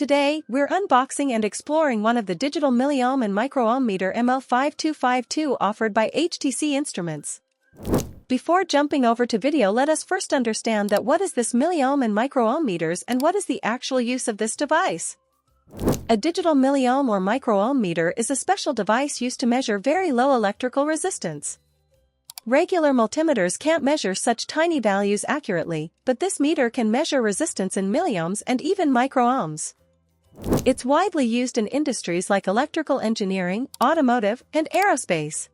Today, we're unboxing and exploring one of the digital Milli Ohm and micro-ohm meter MO-5252 offered by HTC Instruments. Before jumping over to video, let us first understand that what is this Milli Ohm and micro-ohm meters and what is the actual use of this device. A digital Milli Ohm or micro-ohm meter is a special device used to measure very low electrical resistance. Regular multimeters can't measure such tiny values accurately, but this meter can measure resistance in milliohms and even micro-ohms. It's widely used in industries like electrical engineering, automotive, and aerospace.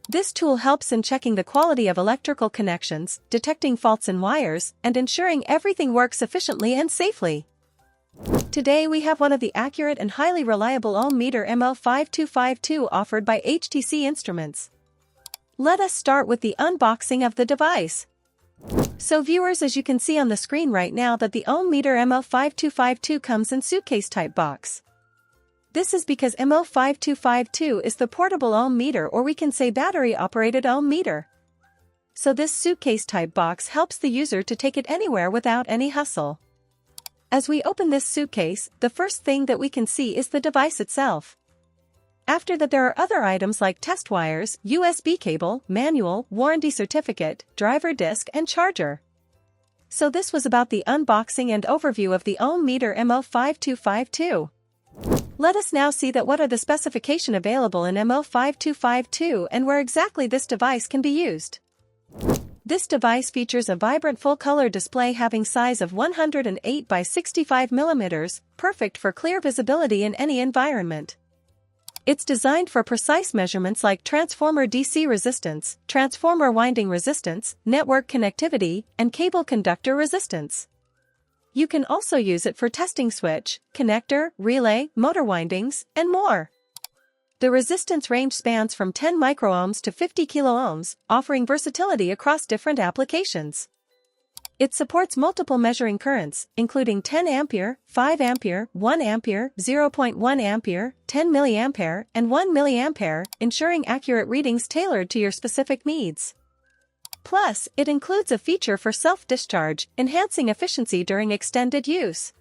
This tool helps in checking the quality of electrical connections, detecting faults in wires, and ensuring everything works efficiently and safely. Today we have one of the accurate and highly reliable ohm meter MO-5252 offered by HTC Instruments. Let us start with the unboxing of the device. So viewers, as you can see on the screen right now that the ohm meter MO-5252 comes in suitcase-type box. This is because MO-5252 is the portable ohm meter, or we can say battery-operated ohm meter. So this suitcase-type box helps the user to take it anywhere without any hustle. As we open this suitcase, the first thing that we can see is the device itself. After that, there are other items like test wires, USB cable, manual, warranty certificate, driver disc, and charger. So this was about the unboxing and overview of the ohm meter MO-5252. Let us now see that what are the specifications available in MO-5252 and where exactly this device can be used. This device features a vibrant full-color display having size of 108 by 65 mm, perfect for clear visibility in any environment. It's designed for precise measurements like transformer DC resistance, transformer winding resistance, network connectivity, and cable conductor resistance. You can also use it for testing switch, connector, relay, motor windings, and more. The resistance range spans from 10 micro-ohms to 50 kilo-ohms, offering versatility across different applications. It supports multiple measuring currents, including 10 ampere, 5 ampere, 1 ampere, 0.1 ampere, 10 milliampere, and 1 milliampere, ensuring accurate readings tailored to your specific needs. Plus, it includes a feature for self-discharge, enhancing efficiency during extended use.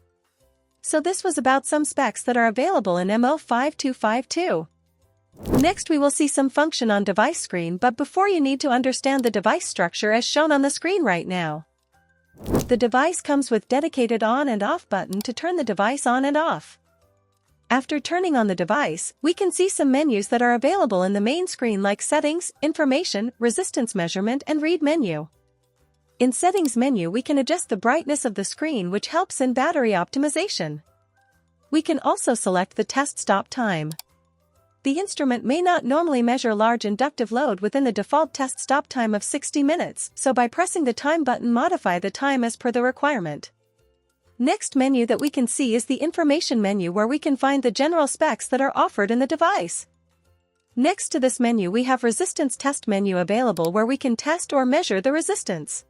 So this was about some specs that are available in MO-5252. Next we will see some function on device screen, but before you need to understand the device structure as shown on the screen right now. The device comes with dedicated on and off button to turn the device on and off. After turning on the device, we can see some menus that are available in the main screen like settings, information, resistance measurement, and read menu. In settings menu we can adjust the brightness of the screen, which helps in battery optimization. We can also select the test stop time. The instrument may not normally measure large inductive load within the default test stop time of 60 minutes, so by pressing the time button modify the time as per the requirement. Next menu that we can see is the information menu, where we can find the general specs that are offered in the device. Next to this menu we have resistance test menu available, where we can test or measure the resistance.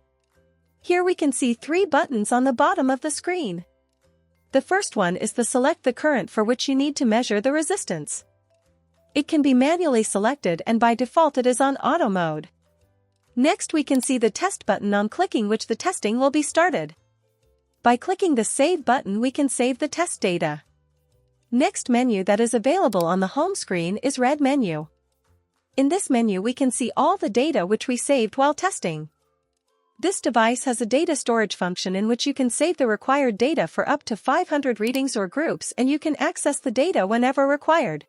Here we can see 3 buttons on the bottom of the screen. The first one is the select the current for which you need to measure the resistance. It can be manually selected, and by default it is on auto mode. Next we can see the test button, on clicking which the testing will be started. By clicking the save button we can save the test data. Next menu that is available on the home screen is read menu. In this menu we can see all the data which we saved while testing. This device has a data storage function in which you can save the required data for up to 500 readings or groups, and you can access the data whenever required.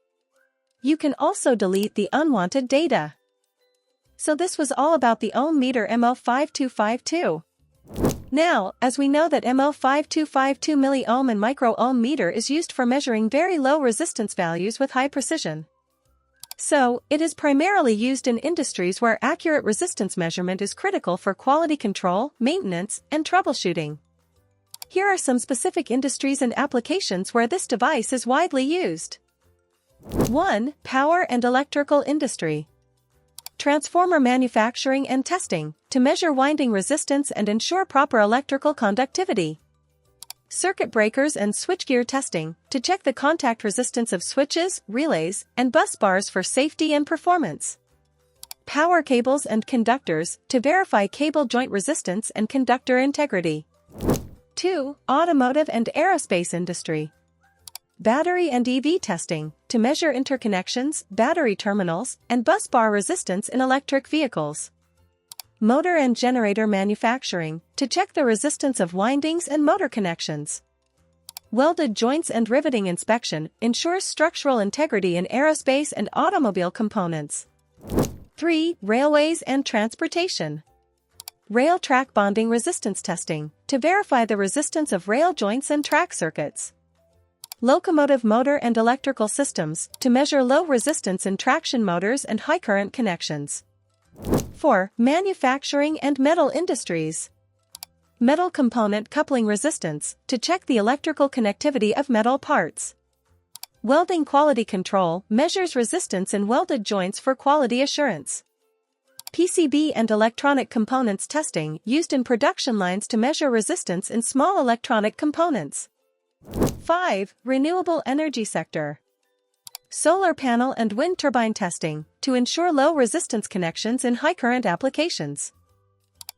You can also delete the unwanted data. So this was all about the ohm meter MO-5252. Now, as we know that MO-5252 Milli Ohm and micro-ohm meter is used for measuring very low resistance values with high precision. So, it is primarily used in industries where accurate resistance measurement is critical for quality control, maintenance, and troubleshooting. Here are some specific industries and applications where this device is widely used. 1. Power and electrical industry. Transformer manufacturing and testing, to measure winding resistance and ensure proper electrical conductivity. Circuit breakers and switchgear testing, to check the contact resistance of switches, relays, and bus bars for safety and performance. Power cables and conductors, to verify cable joint resistance and conductor integrity. 2. Automotive and aerospace industry, Battery and EV testing, to measure interconnections, battery terminals, and bus bar resistance in electric vehicles. Motor and generator manufacturing, to check the resistance of windings and motor connections. Welded joints and riveting inspection, ensures structural integrity in aerospace and automobile components. 3. Railways and transportation. Rail track bonding resistance testing, to verify the resistance of rail joints and track circuits. Locomotive motor and electrical systems, to measure low resistance in traction motors and high current connections. 4. Manufacturing and metal industries. Metal component coupling resistance, to check the electrical connectivity of metal parts. Welding quality control, measures resistance in welded joints for quality assurance. PCB and electronic components testing, used in production lines to measure resistance in small electronic components. 5. Renewable energy sector. Solar panel and wind turbine testing, to ensure low resistance connections in high current applications.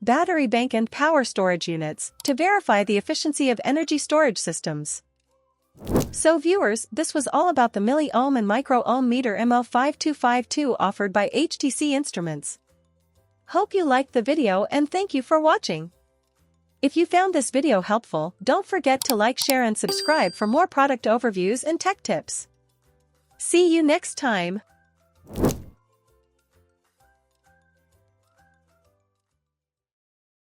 Battery bank and power storage units, to verify the efficiency of energy storage systems. So viewers, this was all about the Milli Ohm and micro-ohm meter MO-5252 offered by HTC Instruments. Hope you liked the video and thank you for watching. If you found this video helpful, don't forget to like, share and subscribe for more product overviews and tech tips. See you next time.